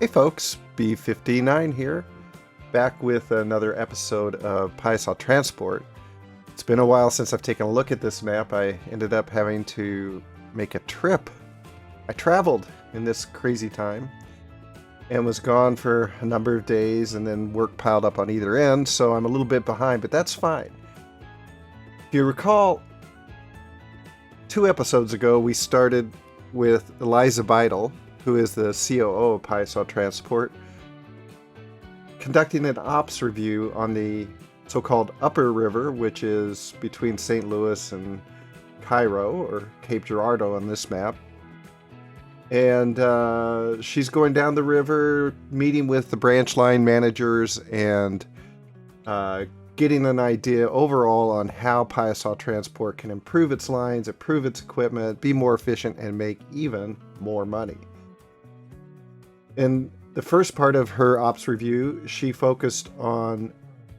Hey folks, B59 here, back with another episode of Paisaw Transport. It's been a while since I've taken a look at this map. I ended up having to make a trip. I traveled in this crazy time and was gone for a number of days, and then work piled up on either end, so I'm a little bit behind, but that's fine. If you recall, 2 episodes ago we started with Eliza Beidel, who is the COO of Paisaw Transport, conducting an ops review on the so-called Upper River, which is between St. Louis and Cairo, or Cape Girardeau on this map. And she's going down the river, meeting with the branch line managers, and getting an idea overall on how Paisaw Transport can improve its lines, improve its equipment, be more efficient, and make even more money. In the first part of her ops review, she focused on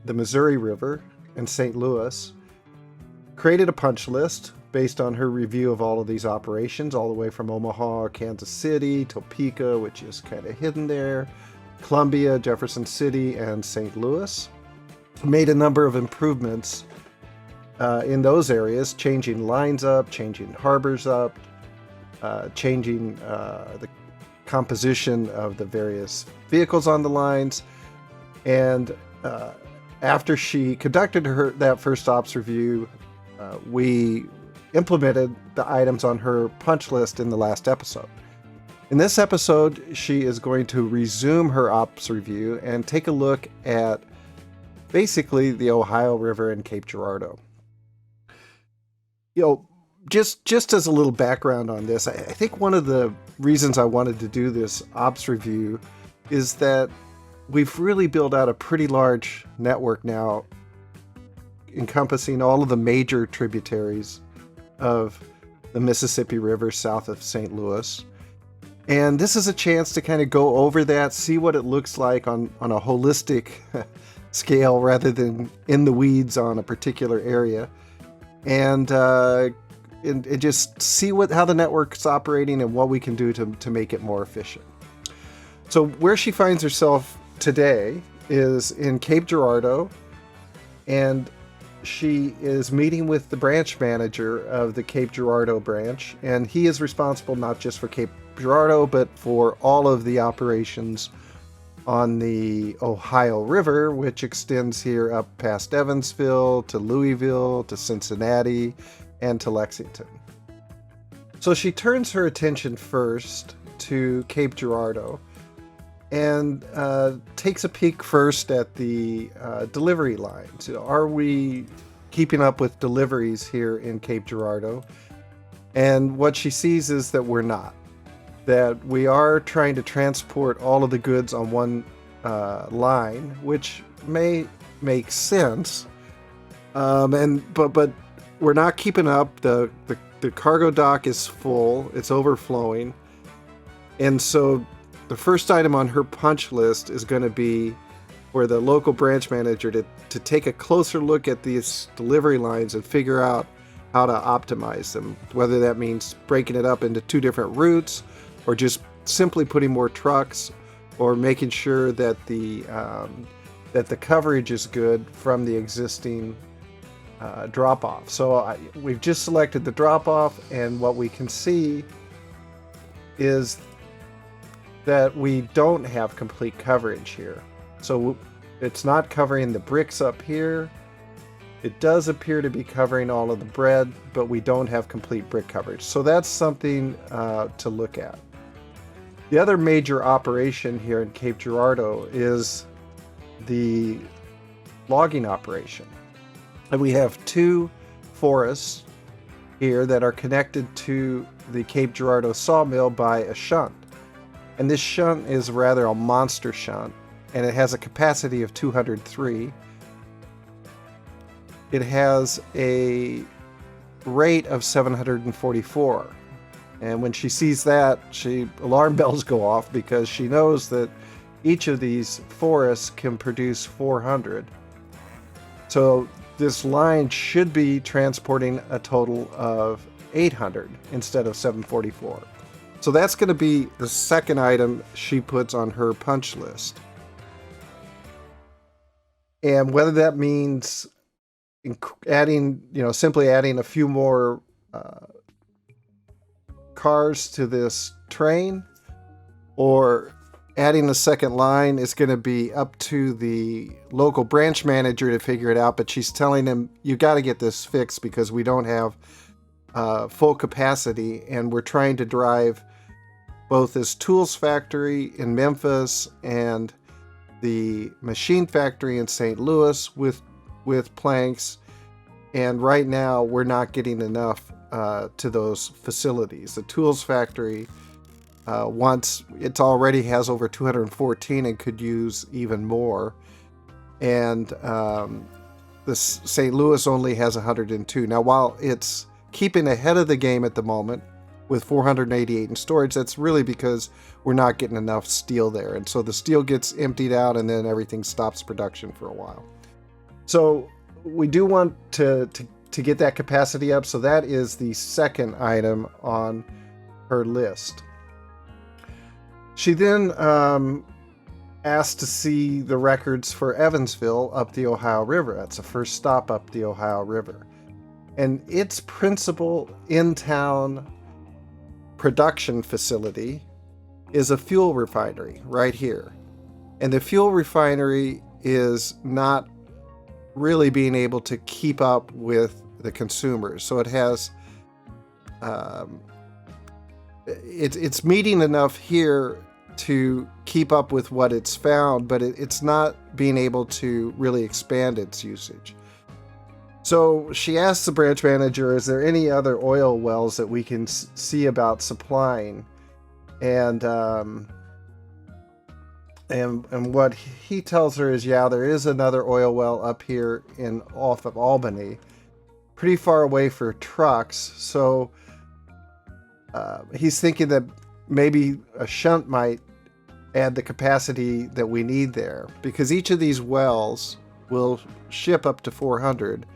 the Missouri River and St. Louis, created a punch list based on her review of all of these operations, all the way from Omaha, Kansas City, Topeka, which is kind of hidden there, Columbia, Jefferson City, and St. Louis. Made a number of improvements in those areas, changing lines up, changing harbors up, changing the composition of the various vehicles on the lines. And after she conducted that first ops review, we implemented the items on her punch list in the last episode. In this episode, she is going to resume her ops review and take a look at basically the Ohio River and Cape Girardeau. Just as a little background on this, I think one of the reasons I wanted to do this ops review is that we've really built out a pretty large network now, encompassing all of the major tributaries of the Mississippi River south of St. Louis. And this is a chance to kind of go over that, see what it looks like on a holistic scale rather than in the weeds on a particular area. And just see how the network's operating and what we can do to make it more efficient. So where she finds herself today is in Cape Girardeau, and she is meeting with the branch manager of the Cape Girardeau branch, and he is responsible not just for Cape Girardeau, but for all of the operations on the Ohio River, which extends here up past Evansville to Louisville to Cincinnati and to Lexington. So she turns her attention first to Cape Girardeau and takes a peek first at the delivery lines. Are we keeping up with deliveries here in Cape Girardeau? And what she sees is that we're not. That we are trying to transport all of the goods on one line, which may make sense, but we're not keeping up. The cargo dock is full; it's overflowing, and so the first item on her punch list is going to be for the local branch manager to take a closer look at these delivery lines and figure out how to optimize them. Whether that means breaking it up into 2 different routes, or just simply putting more trucks, or making sure that the coverage is good from the existing drop-off. So we've just selected the drop-off, and what we can see is that we don't have complete coverage here. So it's not covering the bricks up here. It does appear to be covering all of the bread, but we don't have complete brick coverage. So that's something to look at. The other major operation here in Cape Girardeau is the logging operation. And we have 2 forests here that are connected to the Cape Girardeau sawmill by a shunt. And this shunt is rather a monster shunt, and it has a capacity of 203. It has a rate of 744. And when she sees that, alarm bells go off, because she knows that each of these forests can produce 400. So this line should be transporting a total of 800 instead of 744. So that's going to be the second item she puts on her punch list. And whether that means adding, simply adding a few more cars to this train, or adding a second line, is going to be up to the local branch manager to figure it out. But she's telling him, you got to get this fixed because we don't have full capacity, and we're trying to drive both this tools factory in Memphis and the machine factory in St. Louis with planks, and right now we're not getting enough to those facilities. The tools factory once it already has over 214 and could use even more, and the St. Louis only has 102. Now, while it's keeping ahead of the game at the moment with 488 in storage, that's really because we're not getting enough steel there, and so the steel gets emptied out and then everything stops production for a while. So we do want to get that capacity up, so that is the second item on her list. She then asked to see the records for Evansville up the Ohio River. That's the first stop up the Ohio River. And its principal in-town production facility is a fuel refinery right here. And the fuel refinery is not really being able to keep up with the consumers. So it has, it's meeting enough here to keep up with what it's found, but it's not being able to really expand its usage. So she asked the branch manager, is there any other oil wells that we can see about supplying? And what he tells her is, yeah, there is another oil well up here off of Albany, pretty far away for trucks. So he's thinking that maybe a shunt might add the capacity that we need there, because each of these wells will ship up to 400,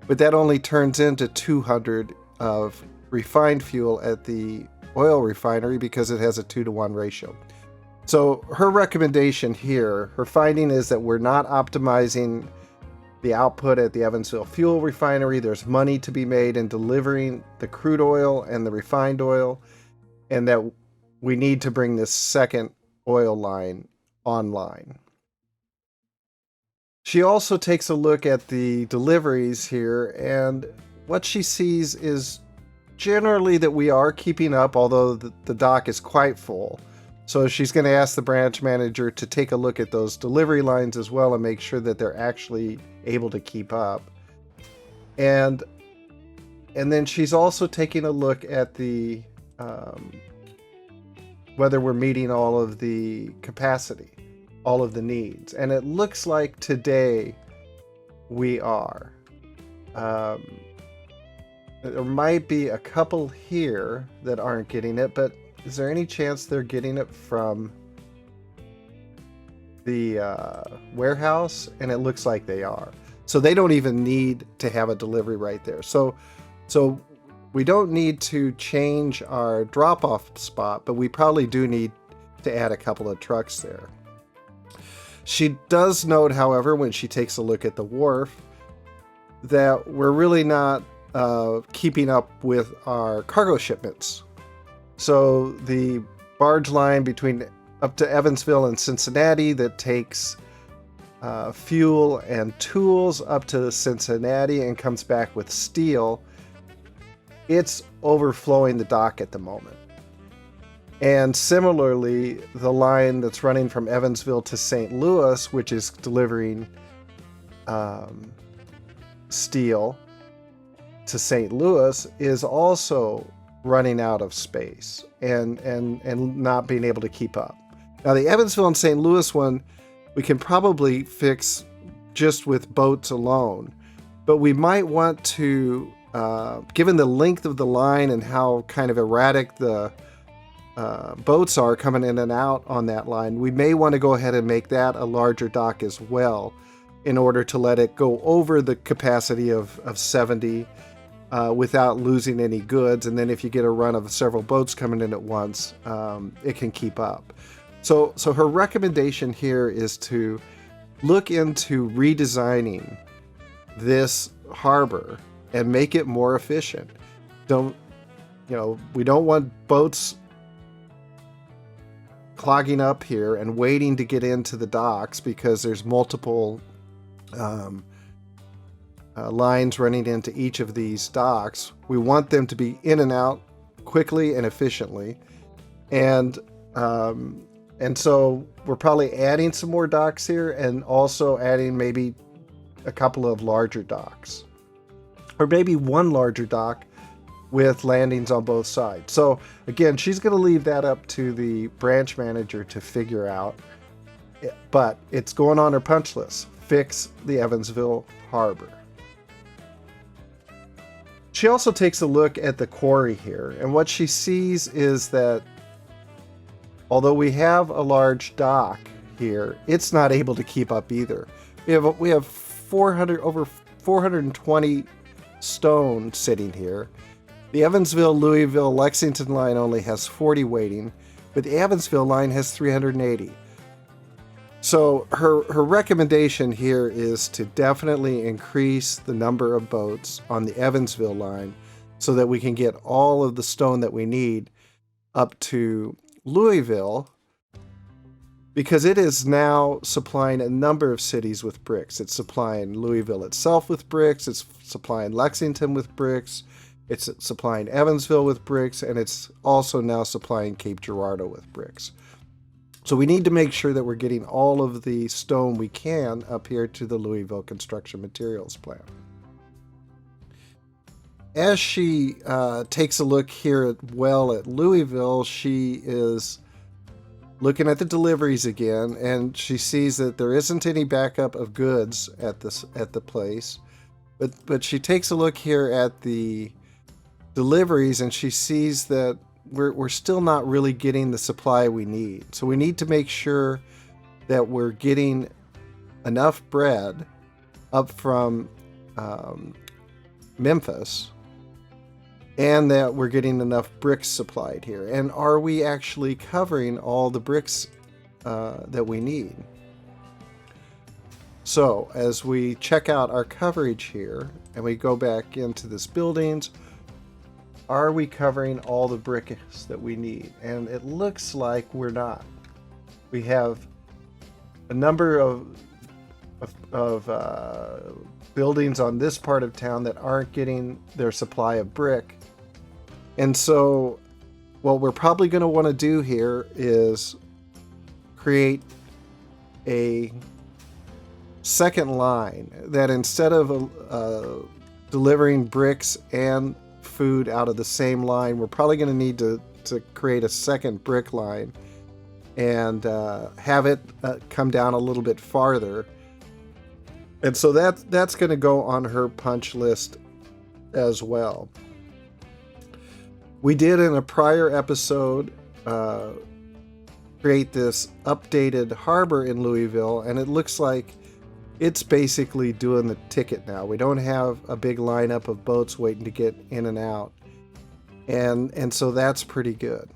but that only turns into 200 of refined fuel at the oil refinery because it has a 2-to-1 ratio. So her recommendation here, her finding is that we're not optimizing the output at the Evansville fuel refinery. There's money to be made in delivering the crude oil and the refined oil, and that we need to bring this second oil line online. She also takes a look at the deliveries here, and what she sees is generally that we are keeping up, although the dock is quite full. So she's going to ask the branch manager to take a look at those delivery lines as well and make sure that they're actually able to keep up. And then she's also taking a look at the whether we're meeting all of the capacity, all of the needs. And it looks like today we are. There might be a couple here that aren't getting it, but is there any chance they're getting it from the warehouse? And it looks like they are. So they don't even need to have a delivery right there. So we don't need to change our drop-off spot, but we probably do need to add a couple of trucks there. She does note, however, when she takes a look at the wharf, that we're really not keeping up with our cargo shipments. So the barge line between up to Evansville and Cincinnati that takes fuel and tools up to Cincinnati and comes back with steel, it's overflowing the dock at the moment. And similarly, the line that's running from Evansville to St. Louis, which is delivering steel to St. Louis, is also running out of space and not being able to keep up. Now, the Evansville and St. Louis one, we can probably fix just with boats alone, but we might want to, given the length of the line and how kind of erratic the boats are coming in and out on that line, we may want to go ahead and make that a larger dock as well in order to let it go over the capacity of 70 without losing any goods. And then if you get a run of several boats coming in at once, it can keep up. So her recommendation here is to look into redesigning this harbor and make it more efficient. We don't want boats clogging up here and waiting to get into the docks because there's multiple lines running into each of these docks. We want them to be in and out quickly and efficiently, and so we're probably adding some more docks here, and also adding maybe a couple of larger docks, or maybe one larger dock with landings on both sides. So again, she's going to leave that up to the branch manager to figure out, but it's going on her punch list: fix the Evansville Harbor. She also takes a look at the quarry here, and what she sees is that although we have a large dock here, it's not able to keep up either. We have over 420 stone sitting here. The Evansville, Louisville, Lexington line only has 40 waiting, but the Evansville line has 380. So her recommendation here is to definitely increase the number of boats on the Evansville line so that we can get all of the stone that we need up to Louisville, because it is now supplying a number of cities with bricks. It's supplying Louisville itself with bricks, it's supplying Lexington with bricks, it's supplying Evansville with bricks, and it's also now supplying Cape Girardeau with bricks. So we need to make sure that we're getting all of the stone we can up here to the Louisville Construction Materials plant. As she takes a look here at Louisville, she is looking at the deliveries again, and she sees that there isn't any backup of goods at the place. But she takes a look here at the deliveries, and she sees that we're still not really getting the supply we need. So we need to make sure that we're getting enough bread up from Memphis, and that we're getting enough bricks supplied here. And are we actually covering all the bricks that we need? So as we check out our coverage here and we go back into this buildings, are we covering all the bricks that we need? And it looks like we're not. We have a number of buildings on this part of town that aren't getting their supply of brick. And so what we're probably going to want to do here is create a second line that, instead of delivering bricks and food out of the same line, we're probably going to need to create a second brick line and have it come down a little bit farther. And so that's going to go on her punch list as well. We did, in a prior episode, create this updated harbor in Louisville, and it looks like it's basically doing the ticket now. We don't have a big lineup of boats waiting to get in and out, and so that's pretty good.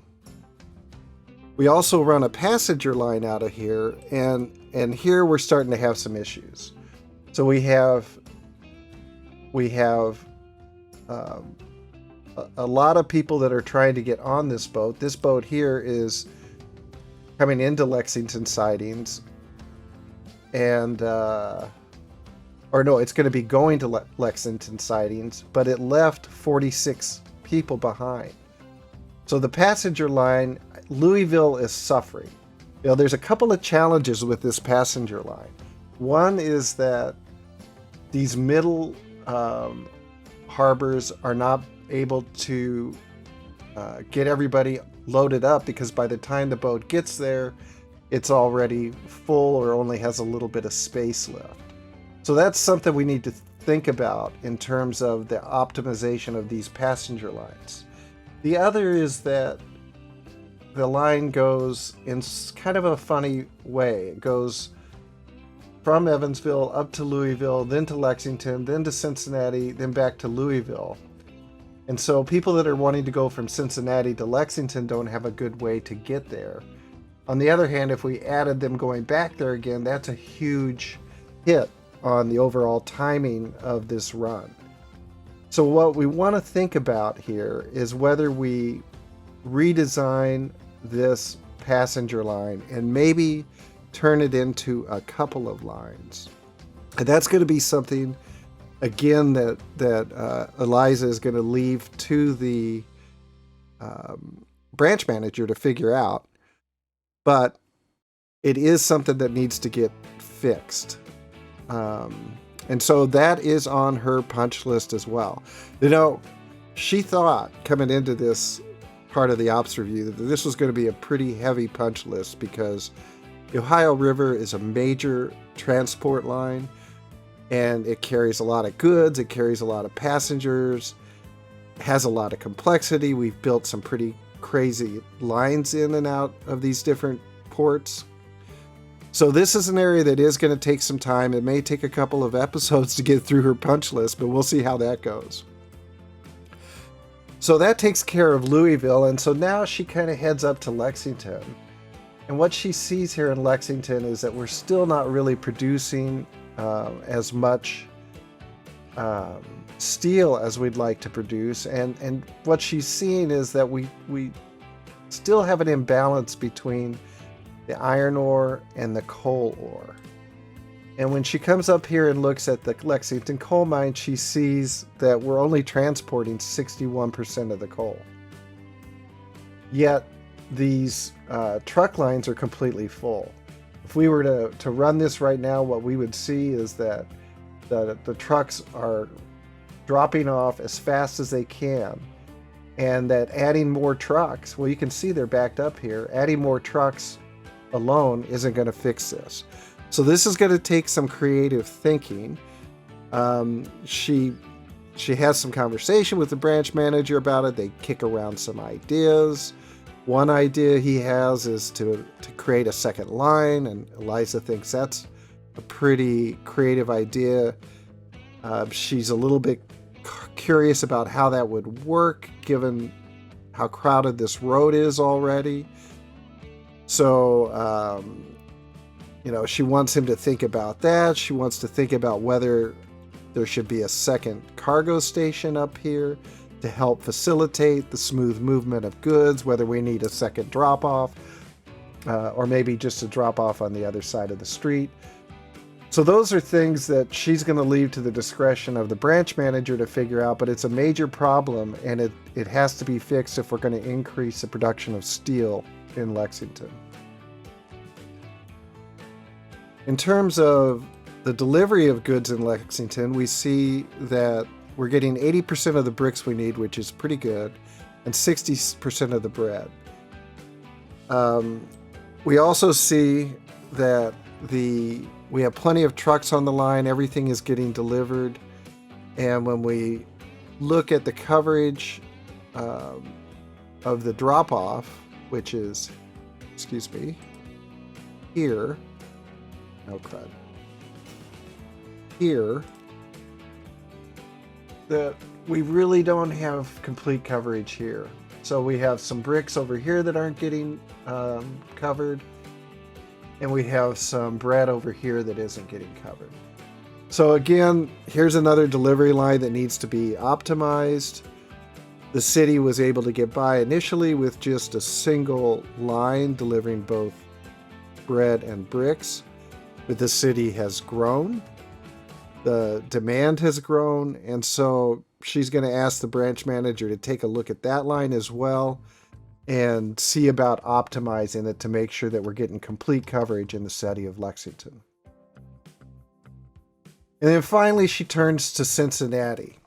We also run a passenger line out of here, and here we're starting to have some issues. So we have a lot of people that are trying to get on this boat. This boat here is coming into Lexington sidings, and it's going to be going to Lexington sidings, but it left 46 people behind. So the passenger line, Louisville is suffering. There's a couple of challenges with this passenger line. One is that these middle harbors are not able to get everybody loaded up, because by the time the boat gets there, it's already full or only has a little bit of space left. So that's something we need to think about in terms of the optimization of these passenger lines. The other is that the line goes in kind of a funny way. It goes from Evansville up to Louisville, then to Lexington, then to Cincinnati, then back to Louisville. And so people that are wanting to go from Cincinnati to Lexington don't have a good way to get there. On the other hand, if we added them going back there again, that's a huge hit on the overall timing of this run. So what we want to think about here is whether we redesign this passenger line and maybe turn it into a couple of lines. And that's going to be something, again, that Eliza is going to leave to the branch manager to figure out. But it is something that needs to get fixed. And so that is on her punch list as well. You know, she thought coming into this part of the ops review that this was going to be a pretty heavy punch list because the Ohio River is a major transport line and it carries a lot of goods, it carries a lot of passengers, has a lot of complexity. We've built some pretty crazy lines in and out of these different ports. So this is an area that is going to take some time. It may take a couple of episodes to get through her punch list, but we'll see how that goes. So that takes care of Louisville, and so now she kind of heads up to Lexington. And what she sees here in Lexington is that we're still not really producing as much steel as we'd like to produce. And what she's seeing is that we still have an imbalance between the iron ore and the coal ore. And when she comes up here and looks at the Lexington coal mine, she sees that we're only transporting 61% of the coal. Yet these truck lines are completely full. If we were to run this right now, what we would see is that the trucks are dropping off as fast as they can, and that adding more trucks, well, you can see they're backed up here, adding more trucks alone isn't going to fix this. So this is going to take some creative thinking. She has some conversation with the branch manager about it. They kick around some ideas. One idea he has is to create a second line, and Eliza thinks that's a pretty creative idea. She's a little bit curious about how that would work given how crowded this road is already. So, she wants him to think about that. She wants to think about whether there should be a second cargo station up here to help facilitate the smooth movement of goods, whether we need a second drop-off, or maybe just a drop-off on the other side of the street. So those are things that she's going to leave to the discretion of the branch manager to figure out, but it's a major problem, and it has to be fixed if we're going to increase the production of steel in Lexington. In terms of the delivery of goods in Lexington, we see that we're getting 80% of the bricks we need, which is pretty good, and 60% of the bread. We also see that we have plenty of trucks on the line, everything is getting delivered, and when we look at the coverage of the drop-off, which is, here, no crud, here, that we really don't have complete coverage here. So we have some bricks over here that aren't getting covered, and we have some bread over here that isn't getting covered. So again, here's another delivery line that needs to be optimized. The city was able to get by initially with just a single line delivering both bread and bricks, but the city has grown. The demand has grown, and so she's going to ask the branch manager to take a look at that line as well and see about optimizing it to make sure that we're getting complete coverage in the city of Lexington. And then finally, she turns to Cincinnati.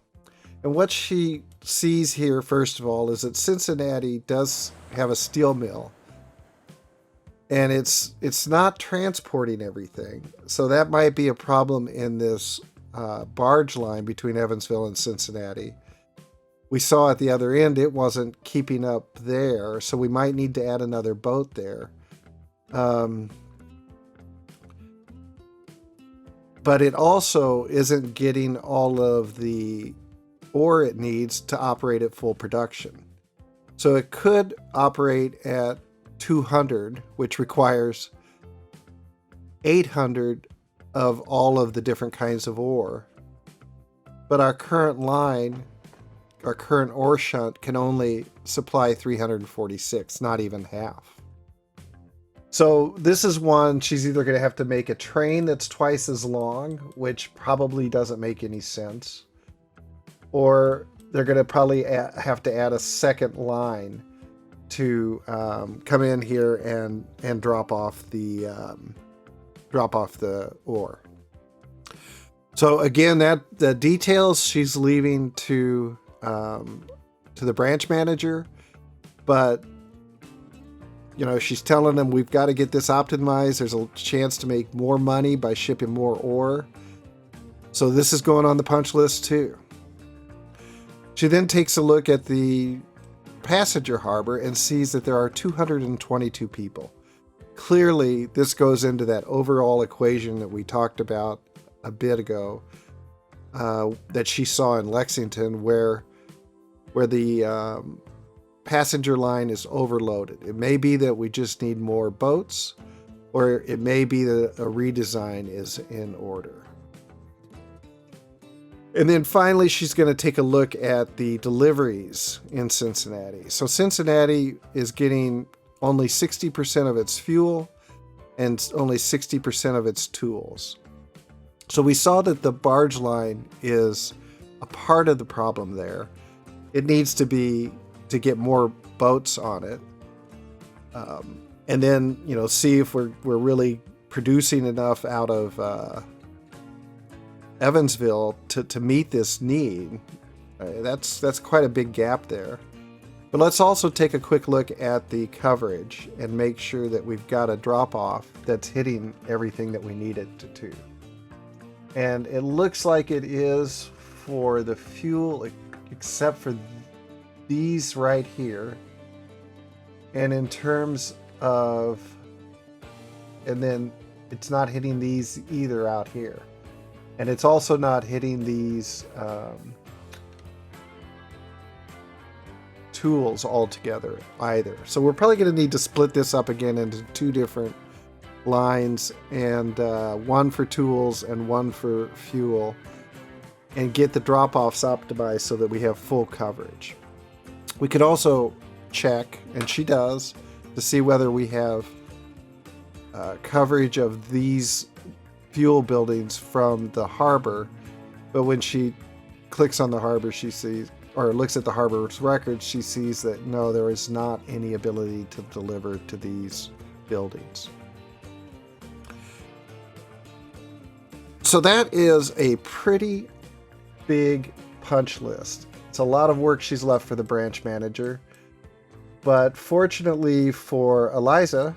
And what she sees here, first of all, is that Cincinnati does have a steel mill. And it's not transporting everything. So that might be a problem in this barge line between Evansville and Cincinnati. We saw at the other end it wasn't keeping up there, so we might need to add another boat there. But it also isn't getting all of the ore it needs to operate at full production. So it could operate at 200, which requires 800 of all of the different kinds of ore. But our current line, our current ore shunt, can only supply 346, not even half. So this is one, she's either going to have to make a train that's twice as long, which probably doesn't make any sense, or they're going to probably have to add a second line to come in here and drop off the ore. So again, the details she's leaving to the branch manager, but she's telling them we've got to get this optimized. There's a chance to make more money by shipping more ore. So this is going on the punch list too. She then takes a look at the passenger harbor and sees that there are 222 people. Clearly, this goes into that overall equation that we talked about a bit ago, that she saw in Lexington, where the passenger line is overloaded. It may be that we just need more boats, or it may be that a redesign is in order. And then finally, she's going to take a look at the deliveries in Cincinnati. So Cincinnati is getting only 60% of its fuel and only 60% of its tools. So we saw that the barge line is a part of the problem there. It needs to get more boats on it. And then, see if we're really producing enough out of Evansville to meet this need. That's quite a big gap there. But let's also take a quick look at the coverage and make sure that we've got a drop-off that's hitting everything that we need it to. And it looks like it is for the fuel, except for these right here. And in terms of, and then it's not hitting these either out here. And it's also not hitting these tools altogether either. So we're probably going to need to split this up again into two different lines, and one for tools and one for fuel, and get the drop-offs optimized so that we have full coverage. We could also check, and she does, to see whether we have coverage of these fuel buildings from the harbor. But when she clicks on the harbor, she sees, or looks at the harbor's records, she sees that no, there is not any ability to deliver to these buildings. So that is a pretty big punch list. It's a lot of work she's left for the branch manager. But fortunately for Eliza,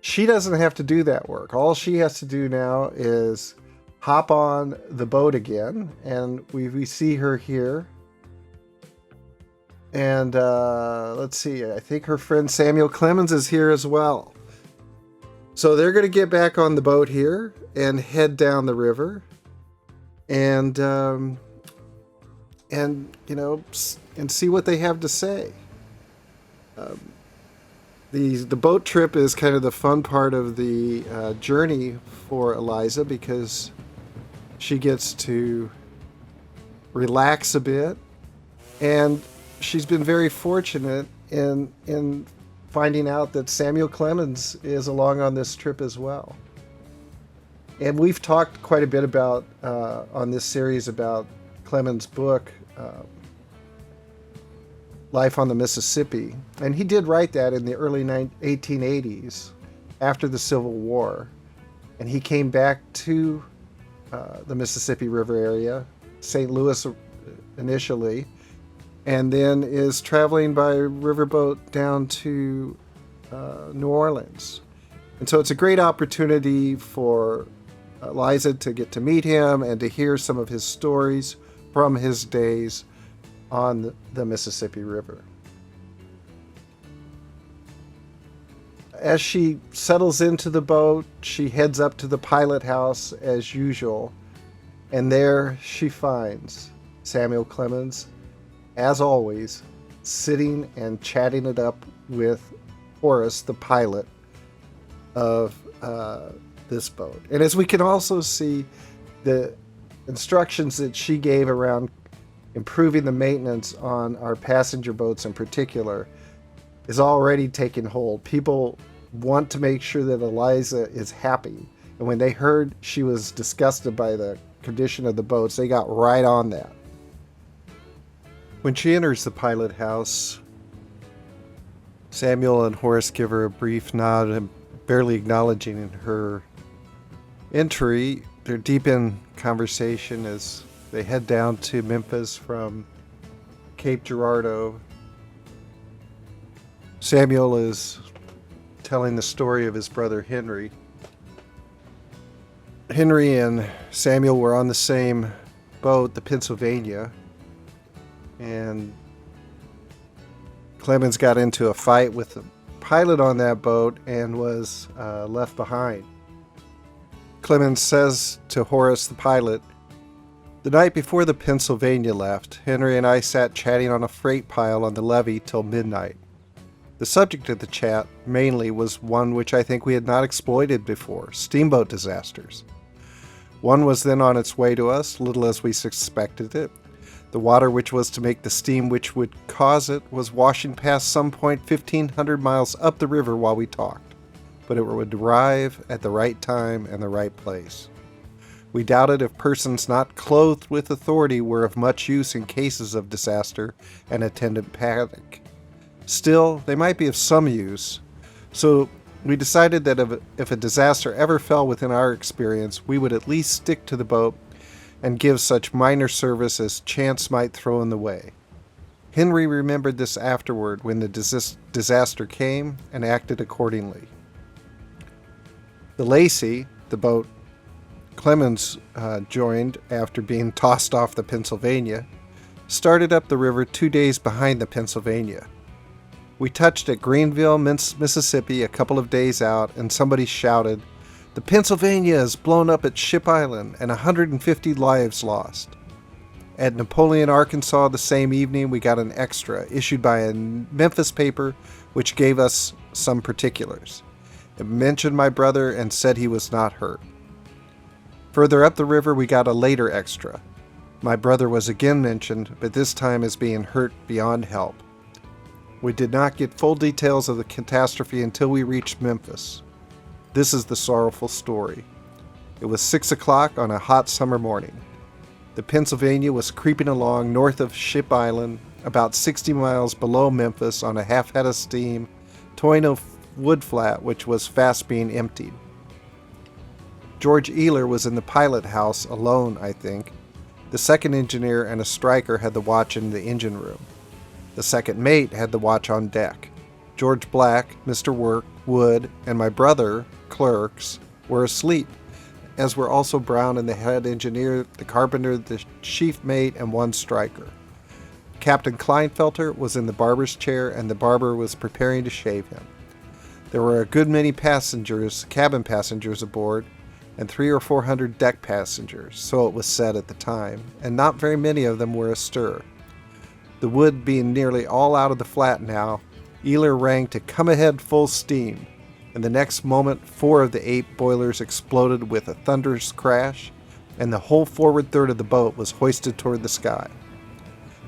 she doesn't have to do that work. All she has to do now is hop on the boat again, and we see her here. And let's see, I think her friend Samuel Clemens is here as well. So they're going to get back on the boat here and head down the river, and see what they have to say. The boat trip is kind of the fun part of the journey for Eliza, because she gets to relax a bit, and she's been very fortunate in finding out that Samuel Clemens is along on this trip as well. And we've talked quite a bit about on this series about Clemens' book, Life on the Mississippi. And he did write that in the early 1880s, after the Civil War. And he came back to the Mississippi River area, St. Louis initially, and then is traveling by riverboat down to New Orleans. And so it's a great opportunity for Eliza to get to meet him and to hear some of his stories from his days on the Mississippi River. As she settles into the boat, she heads up to the pilot house as usual, and there she finds Samuel Clemens, as always, sitting and chatting it up with Horace, the pilot of this boat. And as we can also see, the instructions that she gave around improving the maintenance on our passenger boats in particular is already taking hold. People want to make sure that Eliza is happy. And when they heard she was disgusted by the condition of the boats, they got right on that. When she enters the pilot house, Samuel and Horace give her a brief nod and barely acknowledging her entry. They're deep in conversation as they head down to Memphis from Cape Girardeau. Samuel is telling the story of his brother Henry. Henry and Samuel were on the same boat, the Pennsylvania, and Clemens got into a fight with the pilot on that boat and was left behind. Clemens says to Horace, the pilot, "The night before the Pennsylvania left, Henry and I sat chatting on a freight pile on the levee till midnight. The subject of the chat mainly was one which I think we had not exploited before, steamboat disasters. One was then on its way to us, little as we suspected it. The water which was to make the steam which would cause it was washing past some point 1,500 miles up the river while we talked, but it would arrive at the right time and the right place. We doubted if persons not clothed with authority were of much use in cases of disaster and attendant panic. Still, they might be of some use, so we decided that if a disaster ever fell within our experience, we would at least stick to the boat and give such minor service as chance might throw in the way. Henry remembered this afterward when the disaster came and acted accordingly. The Lacey, the boat Clemens joined after being tossed off the Pennsylvania, started up the river 2 days behind the Pennsylvania. We touched at Greenville, Mississippi a couple of days out, and somebody shouted, "The Pennsylvania is blown up at Ship Island and 150 lives lost." At Napoleon, Arkansas, the same evening, we got an extra issued by a Memphis paper which gave us some particulars. It mentioned my brother and said he was not hurt. Further up the river, we got a later extra. My brother was again mentioned, but this time as being hurt beyond help. We did not get full details of the catastrophe until we reached Memphis. This is the sorrowful story. It was 6 o'clock on a hot summer morning. The Pennsylvania was creeping along north of Ship Island, about 60 miles below Memphis on a half-head of steam, towing a wood flat which was fast being emptied. George Ealer was in the pilot house alone, I think. The second engineer and a striker had the watch in the engine room. The second mate had the watch on deck. George Black, Mr. Wood, and my brother, clerks, were asleep, as were also Brown and the head engineer, the carpenter, the chief mate, and one striker. Captain Kleinfelter was in the barber's chair, and the barber was preparing to shave him. There were a good many passengers, cabin passengers aboard, and 300 or 400 deck passengers, so it was said at the time, and not very many of them were astir. The wood being nearly all out of the flat now, Ealer rang to come ahead full steam, and the next moment 4 of the 8 boilers exploded with a thunderous crash, and the whole forward third of the boat was hoisted toward the sky.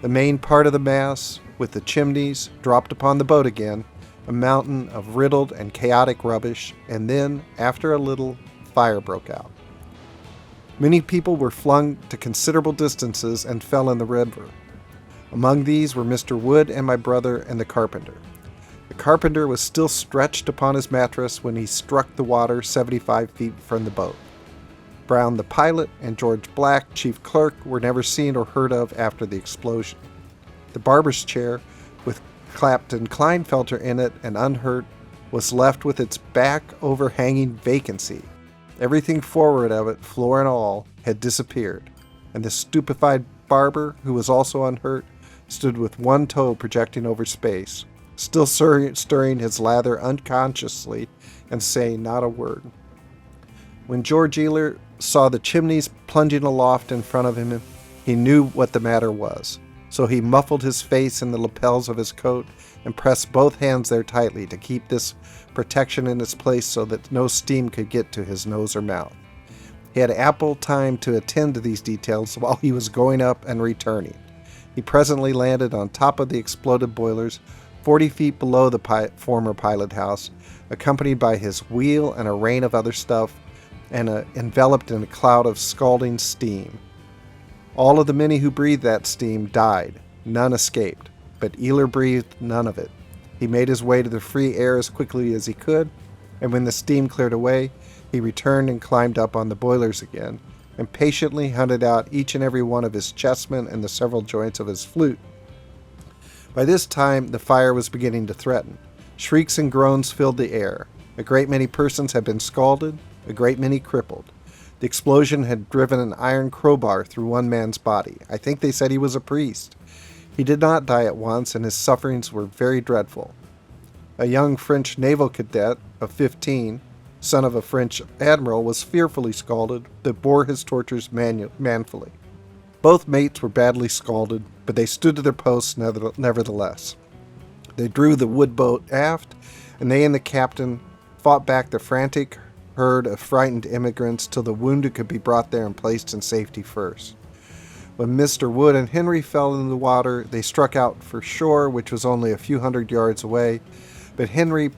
The main part of the mass, with the chimneys, dropped upon the boat again, a mountain of riddled and chaotic rubbish, and then, after a little, fire broke out. Many people were flung to considerable distances and fell in the river. Among these were Mr. Wood and my brother and the carpenter. The carpenter was still stretched upon his mattress when he struck the water 75 feet from the boat. Brown, the pilot, and George Black, chief clerk, were never seen or heard of after the explosion. The barber's chair, with Captain Kleinfelter in it and unhurt, was left with its back overhanging vacancy. Everything forward of it, floor and all, had disappeared, and the stupefied barber, who was also unhurt, stood with one toe projecting over space, still stirring his lather unconsciously and saying not a word. When George Ealer saw the chimneys plunging aloft in front of him, He knew what the matter was, so he muffled his face in the lapels of his coat and pressed both hands there tightly to keep this protection in its place so that no steam could get to his nose or mouth. He had ample time to attend to these details while he was going up and returning. He presently landed on top of the exploded boilers, 40 feet below the former pilot house, accompanied by his wheel and a rain of other stuff, and enveloped in a cloud of scalding steam. All of the many who breathed that steam died. None escaped, but Eeyler breathed none of it. He made his way to the free air as quickly as he could, and when the steam cleared away, he returned and climbed up on the boilers again, and patiently hunted out each and every one of his chessmen and the several joints of his flute. By this time, the fire was beginning to threaten. Shrieks and groans filled the air. A great many persons had been scalded, a great many crippled. The explosion had driven an iron crowbar through one man's body. I think they said he was a priest. He did not die at once, and his sufferings were very dreadful. A young French naval cadet of 15, son of a French admiral, was fearfully scalded, but bore his tortures manfully. Both mates were badly scalded, but they stood to their posts nevertheless. They drew the wood boat aft, and they and the captain fought back the frantic herd of frightened immigrants till the wounded could be brought there and placed in safety first. When Mr. Wood and Henry fell in the water, they struck out for shore, which was only a few hundred yards away, but Henry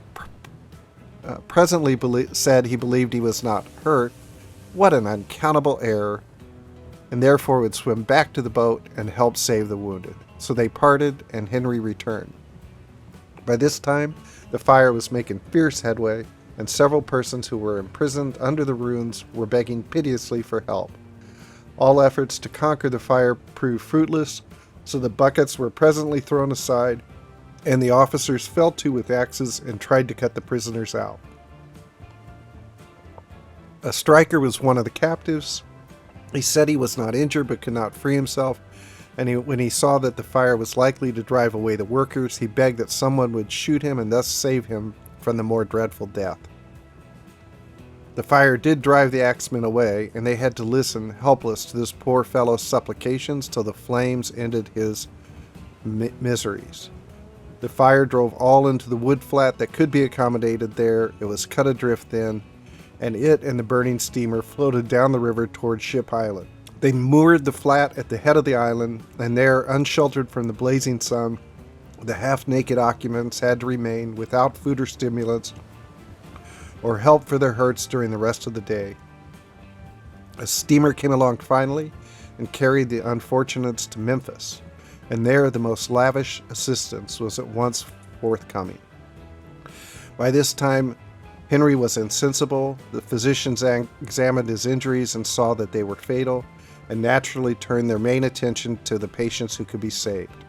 presently said he believed he was not hurt. What an uncountable error! And therefore would swim back to the boat and help save the wounded. So they parted, and Henry returned. By this time, the fire was making fierce headway, and several persons who were imprisoned under the ruins were begging piteously for help. All efforts to conquer the fire proved fruitless, so the buckets were presently thrown aside, and the officers fell to with axes and tried to cut the prisoners out. A striker was one of the captives. He said he was not injured but could not free himself, and when he saw that the fire was likely to drive away the workers, he begged that someone would shoot him and thus save him from the more dreadful death. The fire did drive the axemen away, and they had to listen helpless to this poor fellow's supplications till the flames ended his miseries. The fire drove all into the wood flat that could be accommodated there. It was cut adrift then, and it and the burning steamer floated down the river toward Ship Island. They moored the flat at the head of the island, and there, unsheltered from the blazing sun, the half-naked occupants had to remain without food or stimulants or help for their hurts during the rest of the day. A steamer came along finally and carried the unfortunates to Memphis, and there the most lavish assistance was at once forthcoming. By this time, Henry was insensible. The physicians examined his injuries and saw that they were fatal, and naturally turned their main attention to the patients who could be saved.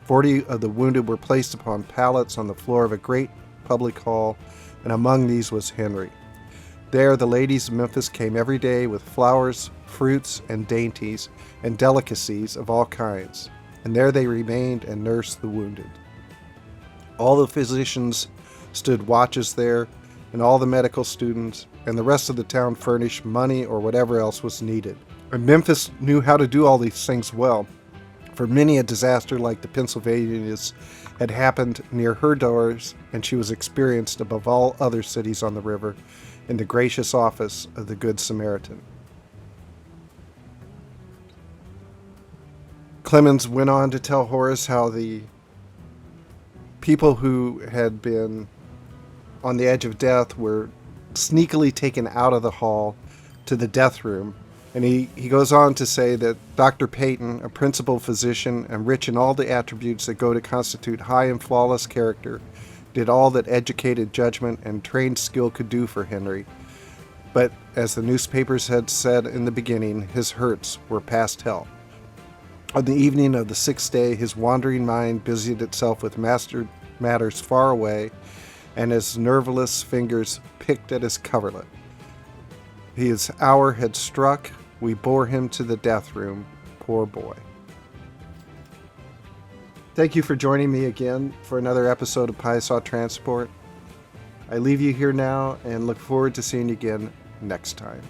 40 of the wounded were placed upon pallets on the floor of a great public hall, and among these was Henry. There the ladies of Memphis came every day with flowers, fruits, and dainties, and delicacies of all kinds, and there they remained and nursed the wounded. All the physicians stood watches there, and all the medical students, and the rest of the town furnished money or whatever else was needed. And Memphis knew how to do all these things well, for many a disaster like the Pennsylvania's had happened near her doors, and she was experienced above all other cities on the river in the gracious office of the Good Samaritan. Clemens went on to tell Horace how the people who had been on the edge of death were sneakily taken out of the hall to the death room. And he goes on to say that Dr. Peyton, a principal physician and rich in all the attributes that go to constitute high and flawless character, did all that educated judgment and trained skill could do for Henry. But, as the newspapers had said in the beginning, his hurts were past help. On the evening of the 6th day, his wandering mind busied itself with matters far away, and his nerveless fingers picked at his coverlet. His hour had struck. We bore him to the death room. Poor boy. Thank you for joining me again for another episode of Piesaw Transport. I leave you here now and look forward to seeing you again next time.